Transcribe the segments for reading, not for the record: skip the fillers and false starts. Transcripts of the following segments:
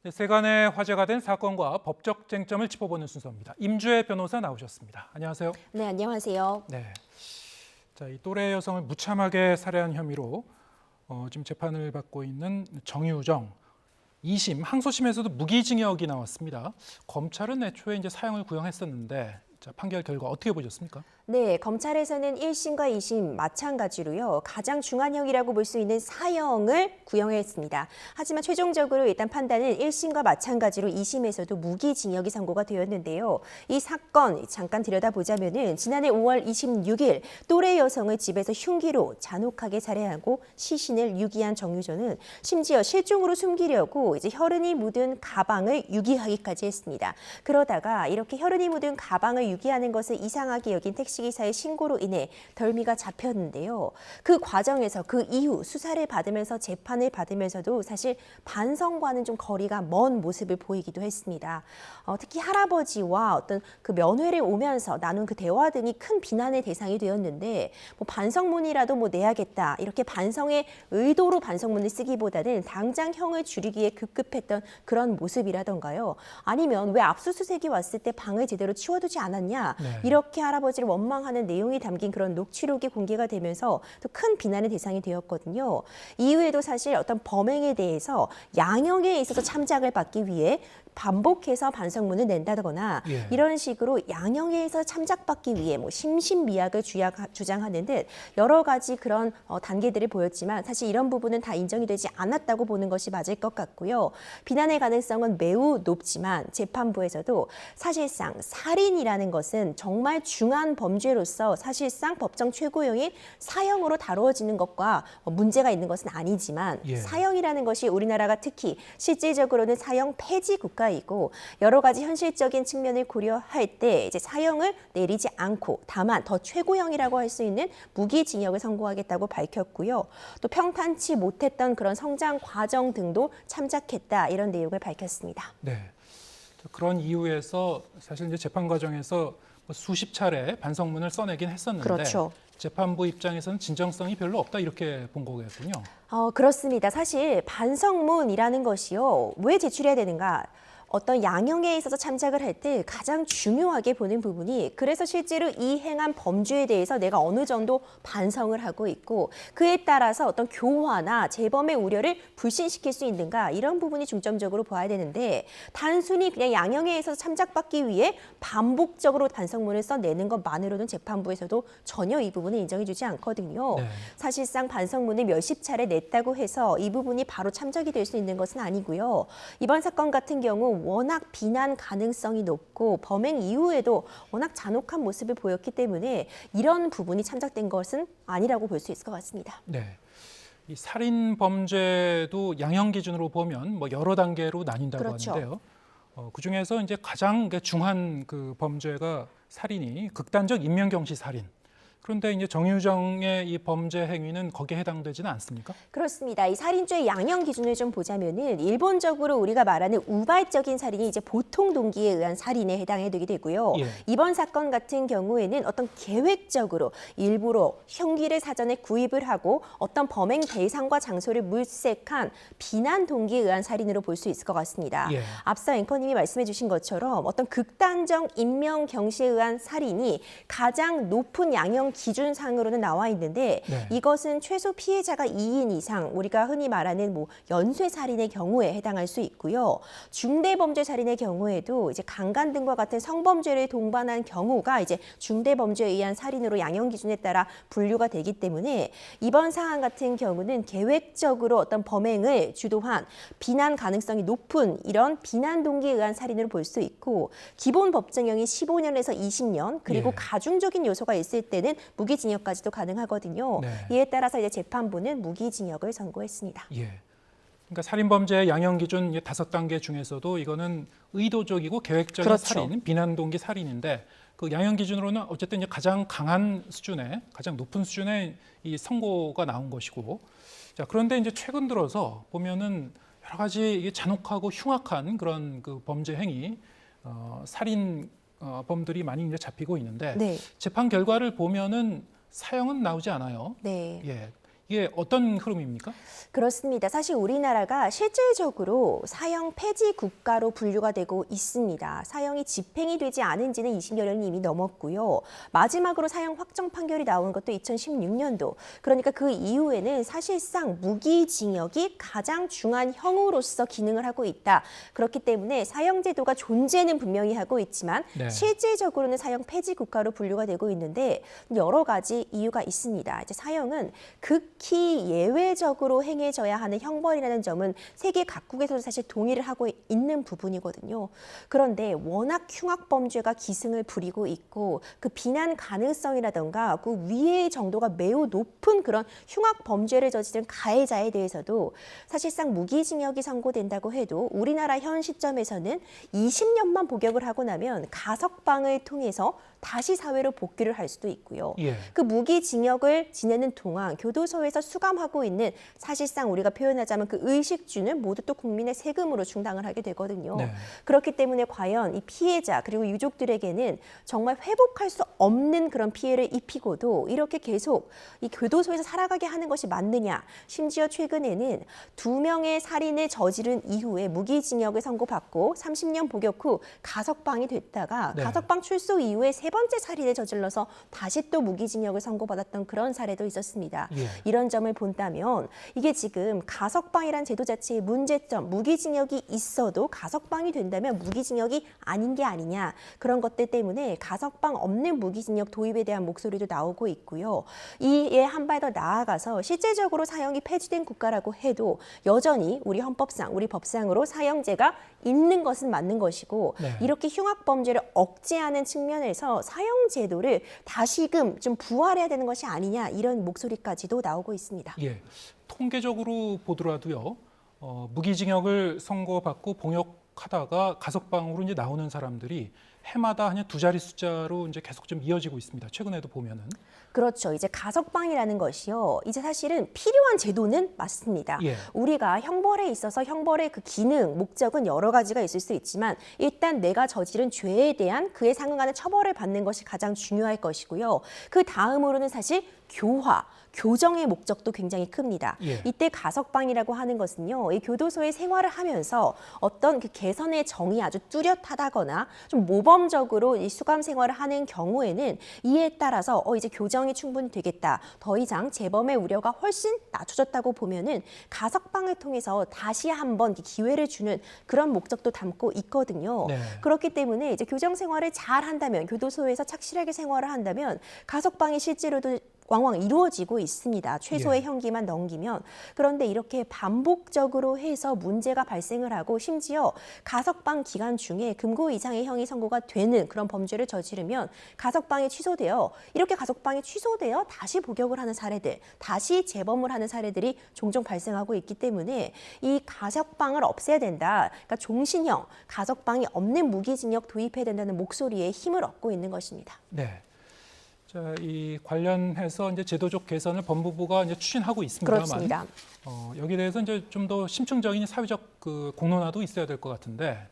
네, 세간의 화제가 된 사건과 법적 쟁점을 짚어보는 순서입니다. 임주혜 변호사 나오셨습니다. 안녕하세요. 네, 안녕하세요. 네, 자, 이 또래 여성을 무참하게 살해한 혐의로 지금 재판을 받고 있는 정유정 2심 항소심에서도 무기징역이 나왔습니다. 검찰은 애초에 이제 사형을 구형했었는데 자, 판결 결과 어떻게 보셨습니까? 네, 검찰에서는 1심과 2심 마찬가지로요. 가장 중한형이라고 볼 수 있는 사형을 구형했습니다. 하지만 최종적으로 일단 판단은 1심과 마찬가지로 2심에서도 무기징역이 선고가 되었는데요. 이 사건 잠깐 들여다보자면은 지난해 5월 26일 또래 여성을 집에서 흉기로 잔혹하게 살해하고 시신을 유기한 정유정은 심지어 실종으로 숨기려고 이제 혈흔이 묻은 가방을 유기하기까지 했습니다. 그러다가 이렇게 혈흔이 묻은 가방을 유기하는 것을 이상하게 여긴 택시기사의 신고로 인해 덜미가 잡혔는데요. 그 과정에서 그 이후 수사를 받으면서 재판을 받으면서도 사실 반성과는 좀 거리가 먼 모습을 보이기도 했습니다. 특히 할아버지와 어떤 그 면회를 오면서 나눈 그 대화 등이 큰 비난의 대상이 되었는데 뭐 반성문이라도 뭐 내야겠다 이렇게 반성의 의도로 반성문을 쓰기보다는 당장 형을 줄이기에 급급했던 그런 모습이라던가요. 아니면 왜 압수수색이 왔을 때 방을 제대로 치워두지 않았냐 네. 이렇게 할아버지를 원망하는 내용이 담긴 그런 녹취록이 공개가 되면서 또 큰 비난의 대상이 되었거든요. 이후에도 사실 어떤 범행에 대해서 양형에 있어서 참작을 받기 위해 반복해서 반성문을 낸다거나 예. 이런 식으로 양형에서 참작받기 위해 뭐 심신미약을 주장하는 듯 여러 가지 그런 단계들을 보였지만 사실 이런 부분은 다 인정이 되지 않았다고 보는 것이 맞을 것 같고요. 비난의 가능성은 매우 높지만 재판부에서도 사실상 살인이라는 것은 정말 중한 범죄로서 사실상 법정 최고형인 사형으로 다루어지는 것과 문제가 있는 것은 아니지만 예. 사형이라는 것이 우리나라가 특히 실질적으로는 사형 폐지 국가이고 여러 가지 현실적인 측면을 고려할 때 이제 사형을 내리지 않고 다만 더 최고형이라고 할 수 있는 무기징역을 선고하겠다고 밝혔고요. 또 평탄치 못했던 그런 성장 과정 등도 참작했다 이런 내용을 밝혔습니다. 네. 그런 이유에서 사실 이제 재판 과정에서 수십 차례 반성문을 써내긴 했었는데 그렇죠. 재판부 입장에서는 진정성이 별로 없다 이렇게 본 거겠군요. 그렇습니다. 사실 반성문이라는 것이요. 왜 제출해야 되는가? 어떤 양형에 있어서 참작을 할 때 가장 중요하게 보는 부분이 그래서 실제로 이 행한 범죄에 대해서 내가 어느 정도 반성을 하고 있고 그에 따라서 어떤 교화나 재범의 우려를 불신시킬 수 있는가 이런 부분이 중점적으로 봐야 되는데 단순히 그냥 양형에 있어서 참작받기 위해 반복적으로 반성문을 써내는 것만으로는 재판부에서도 전혀 이 부분을 인정해주지 않거든요. 네. 사실상 반성문을 몇십 차례 냈다고 해서 이 부분이 바로 참작이 될 수 있는 것은 아니고요. 이번 사건 같은 경우 워낙 비난 가능성이 높고 범행 이후에도 워낙 잔혹한 모습을 보였기 때문에 이런 부분이 참작된 것은 아니라고 볼 수 있을 것 같습니다. 네. 이 살인 범죄도 양형 기준으로 보면 뭐 여러 단계로 나뉜다고 그렇죠. 하는데요. 그 중에서 이제 가장 중한 그 범죄가 살인이 극단적 인명경시 살인. 그런데 이제 정유정의 이 범죄 행위는 거기에 해당되지는 않습니까? 그렇습니다. 이 살인죄의 양형 기준을 좀 보자면은 일본적으로 우리가 말하는 우발적인 살인이 이제 보통 동기에 의한 살인에 해당이 되게 되고요. 예. 이번 사건 같은 경우에는 어떤 계획적으로 일부러 흉기를 사전에 구입을 하고 어떤 범행 대상과 장소를 물색한 비난 동기에 의한 살인으로 볼 수 있을 것 같습니다. 예. 앞서 앵커님이 말씀해 주신 것처럼 어떤 극단적 인명 경시에 의한 살인이 가장 높은 양형 기준상으로는 나와 있는데 네. 이것은 최소 피해자가 2인 이상 우리가 흔히 말하는 뭐 연쇄살인의 경우에 해당할 수 있고요. 중대범죄살인의 경우에도 이제 강간 등과 같은 성범죄를 동반한 경우가 이제 중대범죄에 의한 살인으로 양형 기준에 따라 분류가 되기 때문에 이번 사안 같은 경우는 계획적으로 어떤 범행을 주도한 비난 가능성이 높은 이런 비난 동기에 의한 살인으로 볼 수 있고 기본 법정형이 15년에서 20년 그리고 예. 가중적인 요소가 있을 때는 무기징역까지도 가능하거든요. 네. 이에 따라서 이제 재판부는 무기징역을 선고했습니다. 예. 그러니까 살인범죄의 양형 기준 5단계 중에서도 이거는 의도적이고 계획적인 그렇죠. 살인, 비난 동기 살인인데 그 양형 기준으로는 어쨌든 이제 가장 강한 수준의, 가장 높은 수준의 이 선고가 나온 것이고, 자 그런데 이제 최근 들어서 보면은 여러 가지 이게 잔혹하고 흉악한 그런 그 범죄 행위, 살인 범들이 많이 이제 잡히고 있는데 네. 재판 결과를 보면은 사형은 나오지 않아요. 네. 예. 이게 어떤 흐름입니까? 그렇습니다. 사실 우리나라가 실질적으로 사형 폐지 국가로 분류가 되고 있습니다. 사형이 집행이 되지 않은 지는 20여 년이 이미 넘었고요. 마지막으로 사형 확정 판결이 나온 것도 2016년도. 그러니까 그 이후에는 사실상 무기징역이 가장 중한 형으로서 기능을 하고 있다. 그렇기 때문에 사형제도가 존재는 분명히 하고 있지만 네. 실질적으로는 사형 폐지 국가로 분류가 되고 있는데 여러 가지 이유가 있습니다. 이제 사형은 극히 예외적으로 행해져야 하는 형벌이라는 점은 세계 각국에서도 사실 동의를 하고 있는 부분이거든요. 그런데 워낙 흉악범죄가 기승을 부리고 있고 그 비난 가능성이라던가 그 위해의 정도가 매우 높은 그런 흉악범죄를 저지른 가해자에 대해서도 사실상 무기징역이 선고된다고 해도 우리나라 현 시점에서는 20년만 복역을 하고 나면 가석방을 통해서 다시 사회로 복귀를 할 수도 있고요. 예. 그 무기징역을 지내는 동안 교도소에서 수감하고 있는 사실상 우리가 표현하자면 그 의식주는 모두 또 국민의 세금으로 충당을 하게 되거든요. 네. 그렇기 때문에 과연 이 피해자 그리고 유족들에게는 정말 회복할 수 없는 그런 피해를 입히고도 이렇게 계속 이 교도소에서 살아가게 하는 것이 맞느냐. 심지어 최근에는 2명의 살인을 저지른 이후에 무기징역을 선고받고 30년 복역 후 가석방이 됐다가 네. 가석방 출소 이후에 세 번째 살인을 저질러서 다시 또 무기징역을 선고받았던 그런 사례도 있었습니다. 예. 이런 점을 본다면 이게 지금 가석방이란 제도 자체의 문제점, 무기징역이 있어도 가석방이 된다면 무기징역이 아닌 게 아니냐. 그런 것들 때문에 가석방 없는 무기징역 도입에 대한 목소리도 나오고 있고요. 이에 한 발 더 나아가서 실질적으로 사형이 폐지된 국가라고 해도 여전히 우리 헌법상, 우리 법상으로 사형제가 있는 것은 맞는 것이고 네. 이렇게 흉악범죄를 억제하는 측면에서 사형제도를 다시금 좀 부활해야 되는 것이 아니냐 이런 목소리까지도 나오고 있습니다. 예. 통계적으로 보더라도요. 무기징역을 선고받고 봉역하다가 가석방으로 이제 나오는 사람들이 해마다 한 2자리 숫자로 이제 계속 좀 이어지고 있습니다. 최근에도 보면은. 그렇죠. 이제 가석방이라는 것이요. 이제 사실은 필요한 제도는 맞습니다. 예. 우리가 형벌에 있어서 형벌의 그 기능, 목적은 여러 가지가 있을 수 있지만 일단 내가 저지른 죄에 대한 그에 상응하는 처벌을 받는 것이 가장 중요할 것이고요. 그 다음으로는 사실 교화, 교정의 목적도 굉장히 큽니다. 예. 이때 가석방이라고 하는 것은요, 이 교도소에 생활을 하면서 어떤 그 개선의 정이 아주 뚜렷하다거나 좀 모범적으로 이 수감 생활을 하는 경우에는 이에 따라서 이제 교정이 충분히 되겠다. 더 이상 재범의 우려가 훨씬 낮춰졌다고 보면은 가석방을 통해서 다시 한번 기회를 주는 그런 목적도 담고 있거든요. 네. 그렇기 때문에 이제 교정 생활을 잘 한다면, 교도소에서 착실하게 생활을 한다면 가석방이 실제로도 왕왕 이루어지고 있습니다. 최소의 예. 형기만 넘기면. 그런데 이렇게 반복적으로 해서 문제가 발생을 하고 심지어 가석방 기간 중에 금고 이상의 형이 선고가 되는 그런 범죄를 저지르면 가석방이 취소되어 이렇게 가석방이 취소되어 다시 복역을 하는 사례들, 다시 재범을 하는 사례들이 종종 발생하고 있기 때문에 이 가석방을 없애야 된다. 그러니까 종신형, 가석방이 없는 무기징역 도입해야 된다는 목소리에 힘을 얻고 있는 것입니다. 네. 자, 이 관련해서 이제 제도적 개선을 법무부가 이제 추진하고 있습니다만, 그렇습니다. 여기에 대해서 이제 좀 더 심층적인 사회적 그 공론화도 있어야 될 것 같은데,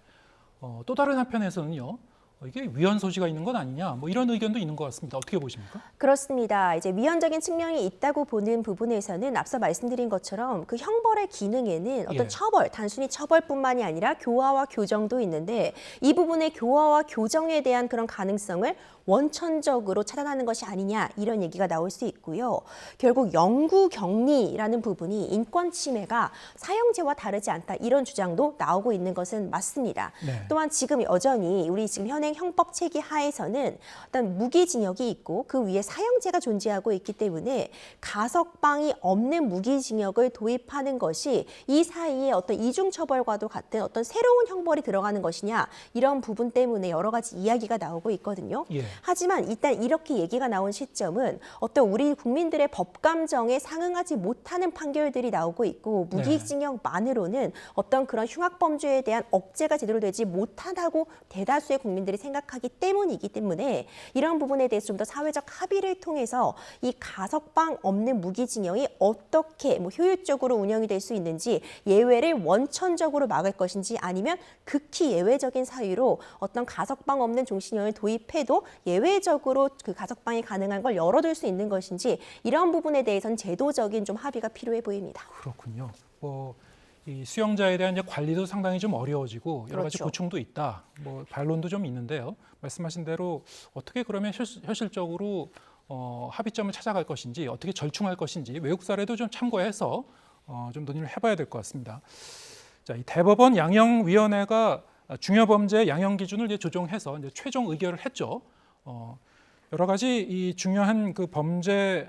또 다른 한편에서는요, 이게 위헌 소지가 있는 건 아니냐, 뭐 이런 의견도 있는 것 같습니다. 어떻게 보십니까? 그렇습니다. 이제 위헌적인 측면이 있다고 보는 부분에서는 앞서 말씀드린 것처럼 그 형벌의 기능에는 어떤 예. 처벌, 단순히 처벌뿐만이 아니라 교화와 교정도 있는데 이 부분의 교화와 교정에 대한 그런 가능성을 원천적으로 차단하는 것이 아니냐 이런 얘기가 나올 수 있고요. 결국 영구 격리라는 부분이 인권 침해가 사형제와 다르지 않다 이런 주장도 나오고 있는 것은 맞습니다. 네. 또한 지금 여전히 우리 지금 현행 형법 체계 하에서는 어떤 무기징역이 있고 그 위에 사형제가 존재하고 있기 때문에 가석방이 없는 무기징역을 도입하는 것이 이 사이에 어떤 이중처벌과도 같은 어떤 새로운 형벌이 들어가는 것이냐 이런 부분 때문에 여러 가지 이야기가 나오고 있거든요. 예. 하지만 일단 이렇게 얘기가 나온 시점은 어떤 우리 국민들의 법 감정에 상응하지 못하는 판결들이 나오고 있고 무기징역만으로는 어떤 그런 흉악범죄에 대한 억제가 제대로 되지 못하다고 대다수의 국민들이 생각하기 때문이기 때문에 이런 부분에 대해서 좀 더 사회적 합의를 통해서 이 가석방 없는 무기징역이 어떻게 효율적으로 운영이 될 수 있는지, 예외를 원천적으로 막을 것인지 아니면 극히 예외적인 사유로 어떤 가석방 없는 종신형을 도입해도 예외적으로 그 가석방이 가능한 걸 열어둘 수 있는 것인지, 이런 부분에 대해서는 제도적인 좀 합의가 필요해 보입니다. 그렇군요. 이 수용자에 대한 이제 관리도 상당히 좀 어려워지고 여러 가지 그렇죠. 고충도 있다. 반론도 좀 있는데요. 말씀하신 대로 어떻게 그러면 현실적으로 합의점을 찾아갈 것인지, 어떻게 절충할 것인지 외국 사례도 좀 참고해서 좀 논의를 해봐야 될 것 같습니다. 자, 이 대법원 양형위원회가 중요범죄 양형 기준을 이제 조정해서 이제 최종 의결을 했죠. 여러 가지 이 중요한 그 범죄에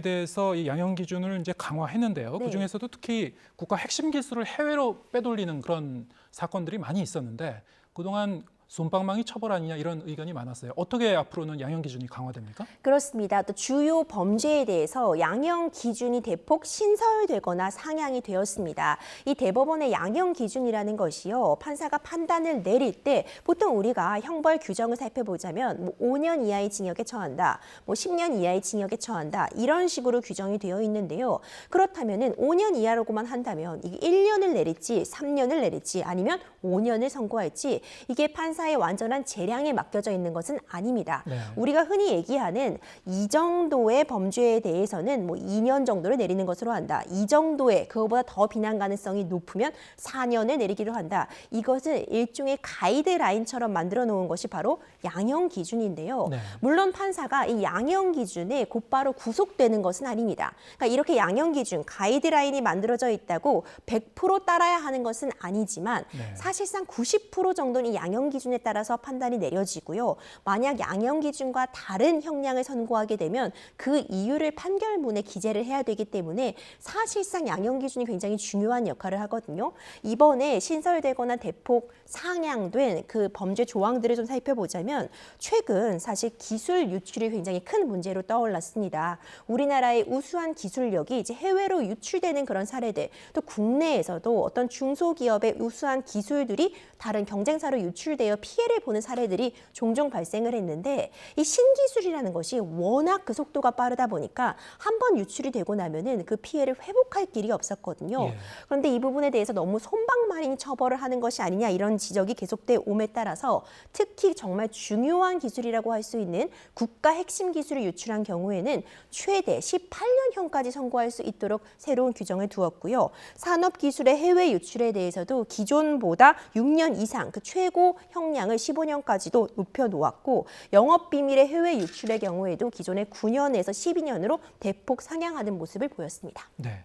대해서 이 양형 기준을 이제 강화했는데요. 네. 그 중에서도 특히 국가 핵심 기술을 해외로 빼돌리는 그런 사건들이 많이 있었는데 그동안 솜방망이 처벌 아니냐 이런 의견이 많았어요. 어떻게 앞으로는 양형 기준이 강화됩니까? 그렇습니다. 또 주요 범죄에 대해서 양형 기준이 대폭 신설되거나 상향이 되었습니다. 이 대법원의 양형 기준이라는 것이요, 판사가 판단을 내릴 때 보통 우리가 형벌 규정을 살펴보자면 5년 이하의 징역에 처한다, 10년 이하의 징역에 처한다, 이런 식으로 규정이 되어 있는데요. 그렇다면은 5년 이하로만 한다면 이게 1년을 내릴지 3년을 내릴지 아니면 5년을 선고할지, 이게 판사의 완전한 재량에 맡겨져 있는 것은 아닙니다. 네. 우리가 흔히 얘기하는 이 정도의 범죄에 대해서는 2년 정도를 내리는 것으로 한다. 이 정도의, 그거보다 더 비난 가능성이 높으면 4년을 내리기로 한다. 이것을 일종의 가이드라인처럼 만들어 놓은 것이 바로 양형 기준인데요. 네. 물론 판사가 이 양형 기준에 곧바로 구속되는 것은 아닙니다. 그러니까 이렇게 양형 기준, 가이드라인이 만들어져 있다고 100% 따라야 하는 것은 아니지만 네. 사실상 90% 정도는 이 양형 기준에 따라서 판단이 내려지고요. 만약 양형 기준과 다른 형량을 선고하게 되면 그 이유를 판결문에 기재를 해야 되기 때문에 사실상 양형 기준이 굉장히 중요한 역할을 하거든요. 이번에 신설되거나 대폭 상향된 그 범죄 조항들을 좀 살펴보자면 최근 사실 기술 유출이 굉장히 큰 문제로 떠올랐습니다. 우리나라의 우수한 기술력이 이제 해외로 유출되는 그런 사례들, 또 국내에서도 어떤 중소기업의 우수한 기술들이 다른 경쟁사로 유출되어 피해를 보는 사례들이 종종 발생을 했는데, 이 신기술이라는 것이 워낙 그 속도가 빠르다 보니까 한 번 유출이 되고 나면은 그 피해를 회복할 길이 없었거든요. 예. 그런데 이 부분에 대해서 너무 손방망이 처벌을 하는 것이 아니냐, 이런 지적이 계속돼 옴에 따라서 특히 정말 중요한 기술이라고 할 수 있는 국가 핵심 기술을 유출한 경우에는 최대 18년형까지 선고할 수 있도록 새로운 규정을 두었고요. 산업기술의 해외 유출에 대해서도 기존보다 6년 이상 그 최고 형량을 15년까지도 높여 놓았고, 영업비밀의 해외 유출의 경우에도 기존의 9년에서 12년으로 대폭 상향하는 모습을 보였습니다. 네.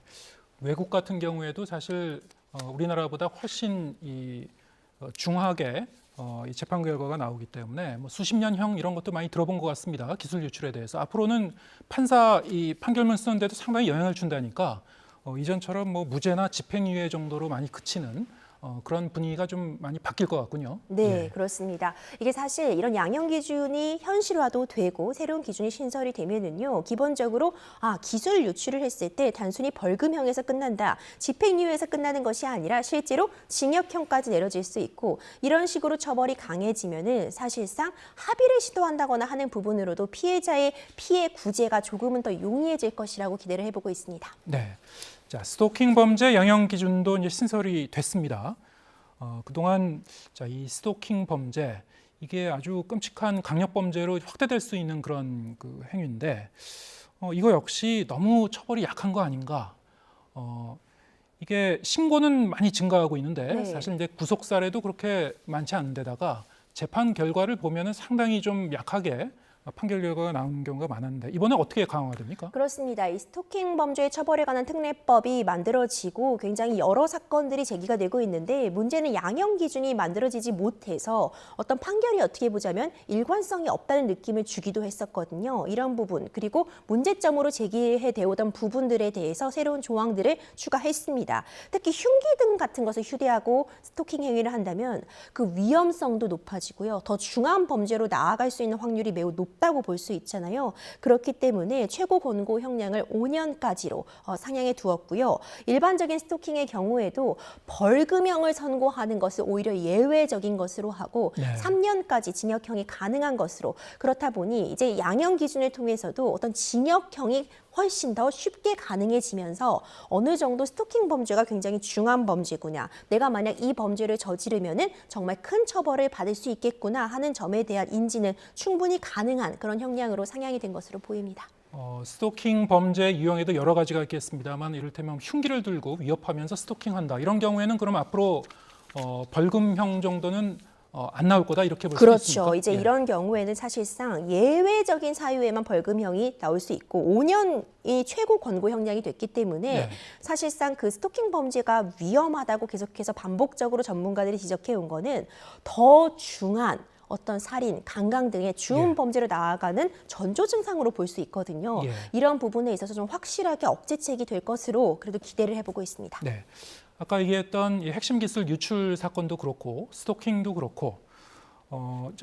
외국 같은 경우에도 사실 우리나라보다 훨씬 중하게 이 재판 결과가 나오기 때문에 수십 년형 이런 것도 많이 들어본 것 같습니다. 기술 유출에 대해서 앞으로는 판사 이 판결문 쓰는데도 상당히 영향을 준다니까 이전처럼 무죄나 집행유예 정도로 많이 그치는 그런 분위기가 좀 많이 바뀔 것 같군요. 네, 예. 그렇습니다. 이게 사실 이런 양형 기준이 현실화도 되고 새로운 기준이 신설이 되면은요, 기본적으로 기술 유출을 했을 때 단순히 벌금형에서 끝난다, 집행유예에서 끝나는 것이 아니라 실제로 징역형까지 내려질 수 있고, 이런 식으로 처벌이 강해지면은 사실상 합의를 시도한다거나 하는 부분으로도 피해자의 피해 구제가 조금은 더 용이해질 것이라고 기대를 해보고 있습니다. 네. 자, 스토킹 범죄 양형 기준도 이제 신설이 됐습니다. 그동안 이 스토킹 범죄 이게 아주 끔찍한 강력 범죄로 확대될 수 있는 그런 그 행위인데 이거 역시 너무 처벌이 약한 거 아닌가? 이게 신고는 많이 증가하고 있는데 네. 사실 이제 구속 사례도 그렇게 많지 않은데다가 재판 결과를 보면은 상당히 좀 약하게 판결 결과가 나오는 경우가 많았는데 이번에 어떻게 강화가 됩니까? 그렇습니다. 이 스토킹 범죄 처벌에 관한 특례법이 만들어지고 굉장히 여러 사건들이 제기가 되고 있는데, 문제는 양형 기준이 만들어지지 못해서 어떤 판결이 어떻게 보자면 일관성이 없다는 느낌을 주기도 했었거든요. 이런 부분, 그리고 문제점으로 제기해 되오던 부분들에 대해서 새로운 조항들을 추가했습니다. 특히 흉기 등 같은 것을 휴대하고 스토킹 행위를 한다면 그 위험성도 높아지고요. 더 중한 범죄로 나아갈 수 있는 확률이 매우 높아집니다. 높다고 볼 수 있잖아요. 그렇기 때문에 최고 권고 형량을 5년까지로 상향해 두었고요. 일반적인 스토킹의 경우에도 벌금형을 선고하는 것을 오히려 예외적인 것으로 하고 네. 3년까지 징역형이 가능한 것으로, 그렇다 보니 이제 양형 기준을 통해서도 어떤 징역형이 훨씬 더 쉽게 가능해지면서 어느 정도 스토킹 범죄가 굉장히 중한 범죄구나, 내가 만약 이 범죄를 저지르면은 정말 큰 처벌을 받을 수 있겠구나 하는 점에 대한 인지는 충분히 가능한 그런 형량으로 상향이 된 것으로 보입니다. 스토킹 범죄 유형에도 여러 가지가 있겠습니다만 이를테면 흉기를 들고 위협하면서 스토킹한다 이런 경우에는 그럼 앞으로 벌금형 정도는 안 나올 거다 이렇게 볼 수 있습니까? 그렇죠. 이제 예. 이런 경우에는 사실상 예외적인 사유에만 벌금형이 나올 수 있고 5년이 최고 권고 형량이 됐기 때문에 네. 사실상 그 스토킹 범죄가 위험하다고 계속해서 반복적으로 전문가들이 지적해 온 거는 더 중한 어떤 살인, 강간 등의 주운 예. 범죄로 나아가는 전조 증상으로 볼 수 있거든요. 예. 이런 부분에 있어서 좀 확실하게 억제책이 될 것으로 그래도 기대를 해보고 있습니다. 네. 아까 얘기했던 이 핵심 기술 유출 사건도 그렇고 스토킹도 그렇고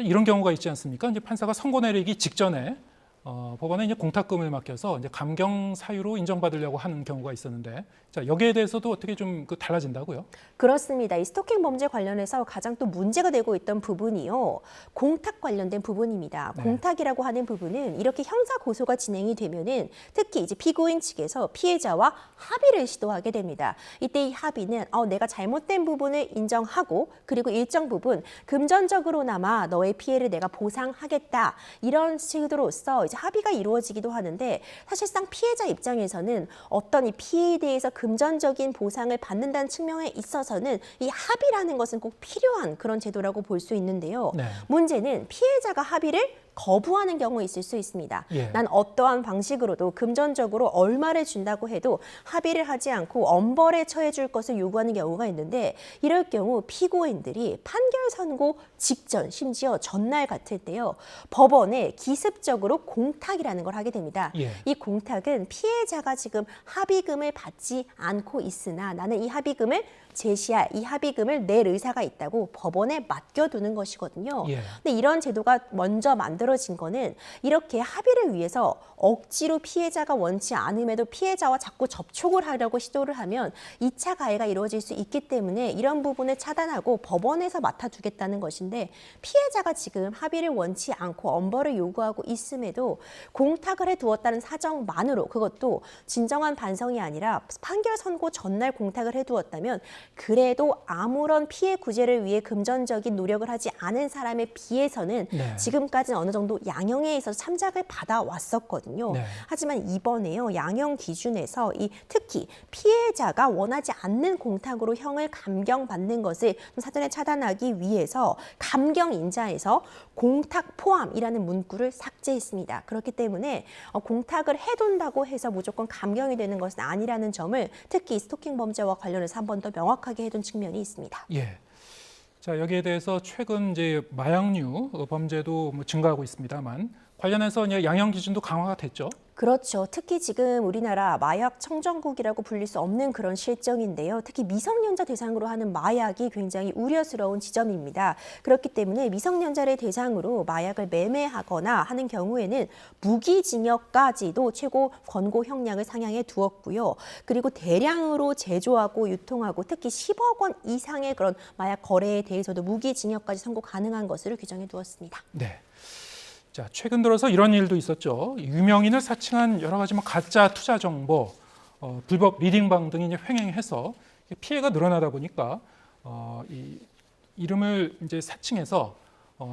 이런 경우가 있지 않습니까? 이제 판사가 선고 내리기 직전에 법원에 이제 공탁금을 맡겨서 이제 감경 사유로 인정받으려고 하는 경우가 있었는데, 자 여기에 대해서도 어떻게 좀 달라진다고요? 그렇습니다. 이 스토킹 범죄 관련해서 가장 또 문제가 되고 있던 부분이요, 공탁 관련된 부분입니다. 네. 공탁이라고 하는 부분은 이렇게 형사 고소가 진행이 되면은 특히 이제 피고인 측에서 피해자와 합의를 시도하게 됩니다. 이때 이 합의는 내가 잘못된 부분을 인정하고 그리고 일정 부분 금전적으로나마 너의 피해를 내가 보상하겠다, 이런 식으로서 이제 합의가 이루어지기도 하는데, 사실상 피해자 입장에서는 어떤 이 피해에 대해서 금전적인 보상을 받는다는 측면에 있어서는 이 합의라는 것은 꼭 필요한 그런 제도라고 볼 수 있는데요. 네. 문제는 피해자가 합의를 거부하는 경우 있을 수 있습니다. 예. 난 어떠한 방식으로도 금전적으로 얼마를 준다고 해도 합의를 하지 않고 엄벌에 처해 줄 것을 요구하는 경우가 있는데, 이럴 경우 피고인들이 판결 선고 직전, 심지어 전날 같을 때요, 법원에 기습적으로 공탁이라는 걸 하게 됩니다. 예. 이 공탁은 피해자가 지금 합의금을 받지 않고 있으나 나는 이 합의금을 제시할, 이 합의금을 낼 의사가 있다고 법원에 맡겨두는 것이거든요. 예. 근데 이런 제도가 먼저 만들어진 거는 이렇게 합의를 위해서 억지로 피해자가 원치 않음에도 피해자와 자꾸 접촉을 하려고 시도를 하면 2차 가해가 이루어질 수 있기 때문에 이런 부분을 차단하고 법원에서 맡아두겠다는 것인데, 피해자가 지금 합의를 원치 않고 엄벌을 요구하고 있음에도 공탁을 해두었다는 사정만으로, 그것도 진정한 반성이 아니라 판결 선고 전날 공탁을 해두었다면 그래도 아무런 피해 구제를 위해 금전적인 노력을 하지 않은 사람에 비해서는 네. 지금까지는 어느 정도 양형에 있어서 참작을 받아왔었거든요. 네. 하지만 이번에요, 양형 기준에서 이 특히 피해자가 원하지 않는 공탁으로 형을 감경받는 것을 좀 사전에 차단하기 위해서 감경 인자에서 공탁 포함이라는 문구를 삭제했습니다. 그렇기 때문에 공탁을 해둔다고 해서 무조건 감경이 되는 것은 아니라는 점을 특히 스토킹 범죄와 관련해서 한 번 더 명확하게 해둔 측면이 있습니다. 예. 자 여기에 대해서 최근 이제 마약류 범죄도 증가하고 있습니다만 관련해서 이제 양형 기준도 강화가 됐죠. 그렇죠. 특히 지금 우리나라 마약 청정국이라고 불릴 수 없는 그런 실정인데요. 특히 미성년자 대상으로 하는 마약이 굉장히 우려스러운 지점입니다. 그렇기 때문에 미성년자를 대상으로 마약을 매매하거나 하는 경우에는 무기징역까지도 최고 권고 형량을 상향해 두었고요. 그리고 대량으로 제조하고 유통하고 특히 10억 원 이상의 그런 마약 거래에 대해서도 무기징역까지 선고 가능한 것으로 규정해 두었습니다. 네. 자, 최근 들어서 이런 일도 있었죠. 유명인을 사칭한 여러 가지 가짜 투자 정보, 불법 리딩방 등이 이제 횡행해서 피해가 늘어나다 보니까 이 이름을 이제 사칭해서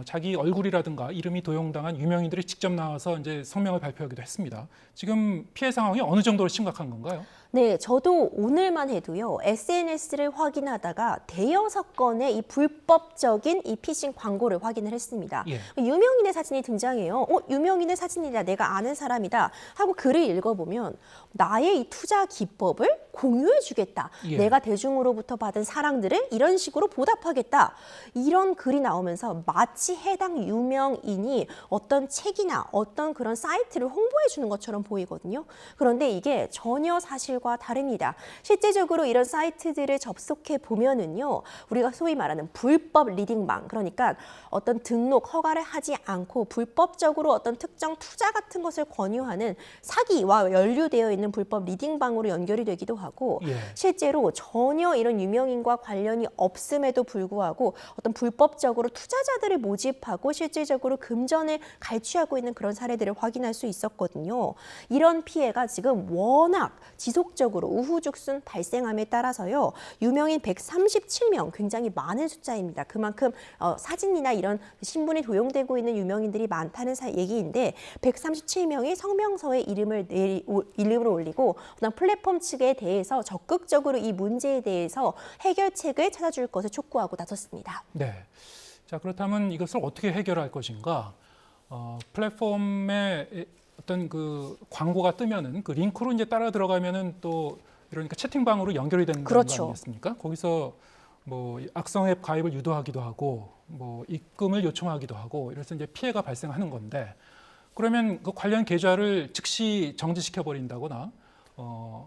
자기 얼굴이라든가 이름이 도용당한 유명인들이 직접 나와서 이제 성명을 발표하기도 했습니다. 지금 피해 상황이 어느 정도로 심각한 건가요? 네, 저도 오늘만 해도요, SNS를 확인하다가 대여섯 건의 이 불법적인 이 피싱 광고를 확인을 했습니다. 예. 유명인의 사진이 등장해요. 유명인의 사진이다, 내가 아는 사람이다 하고 글을 읽어보면 나의 이 투자 기법을 공유해주겠다. 예. 내가 대중으로부터 받은 사랑들을 이런 식으로 보답하겠다. 이런 글이 나오면서 마치 마치 해당 유명인이 어떤 책이나 어떤 그런 사이트를 홍보해 주는 것처럼 보이거든요. 그런데 이게 전혀 사실과 다릅니다. 실제적으로 이런 사이트들을 접속해 보면은요, 우리가 소위 말하는 불법 리딩방, 그러니까 어떤 등록 허가를 하지 않고 불법적으로 어떤 특정 투자 같은 것을 권유하는 사기와 연루되어 있는 불법 리딩방으로 연결이 되기도 하고, 예. 실제로 전혀 이런 유명인과 관련이 없음에도 불구하고 어떤 불법적으로 투자자들을 모집하고 실질적으로 금전을 갈취하고 있는 그런 사례들을 확인할 수 있었거든요. 이런 피해가 지금 워낙 지속적으로 우후죽순 발생함에 따라서요, 유명인 137명, 굉장히 많은 숫자입니다. 그만큼 사진이나 이런 신분이 도용되고 있는 유명인들이 많다는 얘기인데, 137명이 성명서에 이름을 올리고 어떤 플랫폼 측에 대해서 적극적으로 이 문제에 대해서 해결책을 찾아줄 것을 촉구하고 나섰습니다. 네. 자, 그렇다면 이것을 어떻게 해결할 것인가? 플랫폼에 어떤 그 광고가 뜨면은 그 링크로 이제 따라 들어가면은 또 이러니까 채팅방으로 연결이 되는 그렇죠. 거 아니겠습니까? 거기서 뭐 악성 앱 가입을 유도하기도 하고 뭐 입금을 요청하기도 하고 이래서 이제 피해가 발생하는 건데, 그러면 그 관련 계좌를 즉시 정지시켜 버린다거나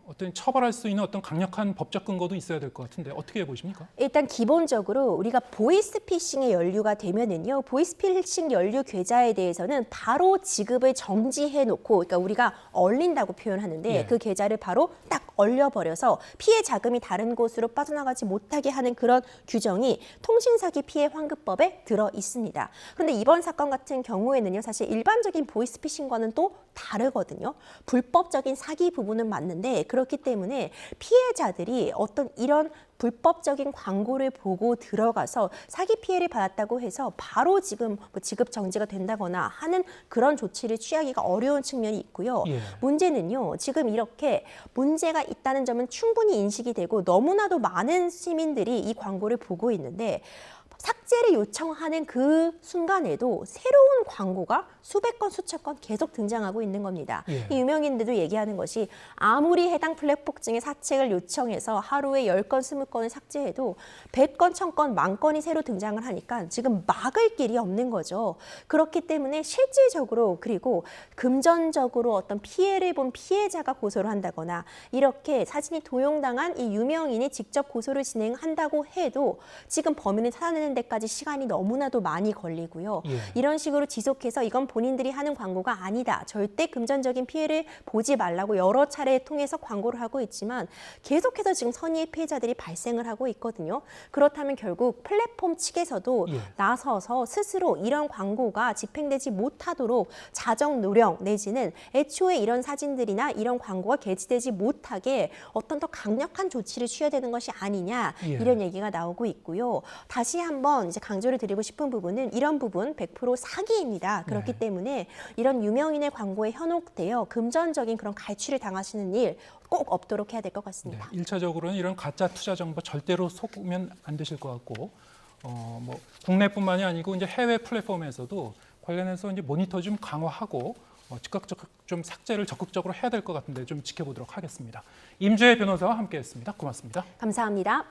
어떤 처벌할 수 있는 어떤 강력한 법적 근거도 있어야 될 것 같은데 어떻게 보십니까? 일단 기본적으로 우리가 보이스피싱에 연루가 되면은요, 보이스피싱 연루 계좌에 대해서는 바로 지급을 정지해 놓고, 그러니까 우리가 얼린다고 표현하는데 예. 그 계좌를 바로 딱 얼려버려서 피해 자금이 다른 곳으로 빠져나가지 못하게 하는 그런 규정이 통신사기 피해 환급법에 들어 있습니다. 그런데 이번 사건 같은 경우에는요, 사실 일반적인 보이스피싱과는 또 다르거든요. 불법적인 사기 부분은 맞는데, 그렇기 때문에 피해자들이 어떤 이런 불법적인 광고를 보고 들어가서 사기 피해를 받았다고 해서 바로 지금 뭐 지급 정지가 된다거나 하는 그런 조치를 취하기가 어려운 측면이 있고요. 예. 문제는요, 지금 이렇게 문제가 있다는 점은 충분히 인식이 되고 너무나도 많은 시민들이 이 광고를 보고 있는데, 삭제를 요청하는 그 순간에도 새로운 광고가 수백 건, 수천 건 계속 등장하고 있는 겁니다. 예. 이 유명인들도 얘기하는 것이, 아무리 해당 플랫폼 중에 사책을 요청해서 하루에 10건, 20건을 삭제해도 100건, 1000건, 10,000건이 새로 등장을 하니까 지금 막을 길이 없는 거죠. 그렇기 때문에 실질적으로, 그리고 금전적으로 어떤 피해를 본 피해자가 고소를 한다거나 이렇게 사진이 도용당한 이 유명인이 직접 고소를 진행한다고 해도 지금 범인을 찾아내는 데까지 시간이 너무나도 많이 걸리고요. 예. 이런 식으로 지속해서 이건 본인들이 하는 광고가 아니다, 절대 금전적인 피해를 보지 말라고 여러 차례 통해서 광고를 하고 있지만 계속해서 지금 선의의 피해자들이 발생을 하고 있거든요. 그렇다면 결국 플랫폼 측에서도 예. 나서서 스스로 이런 광고가 집행되지 못하도록 자정 노력 내지는 애초에 이런 사진들이나 이런 광고가 게시되지 못하게 어떤 더 강력한 조치를 취해야 되는 것이 아니냐, 예. 이런 얘기가 나오고 있고요. 다시 한번 이제 강조를 드리고 싶은 부분은 이런 부분 100% 사기입니다. 그렇기 네. 때문에 이런 유명인의 광고에 현혹되어 금전적인 그런 갈취를 당하시는 일 꼭 없도록 해야 될 것 네. 같습니다. 1차적으로는 이런 가짜 투자 정보 절대로 속으면 안 되실 것 같고, 뭐 국내뿐만이 아니고 이제 해외 플랫폼에서도 관련해서 이제 모니터 좀 강화하고 즉각적 좀 삭제를 적극적으로 해야 될 것 같은데 좀 지켜보도록 하겠습니다. 임주혜 변호사와 함께했습니다. 고맙습니다. 감사합니다.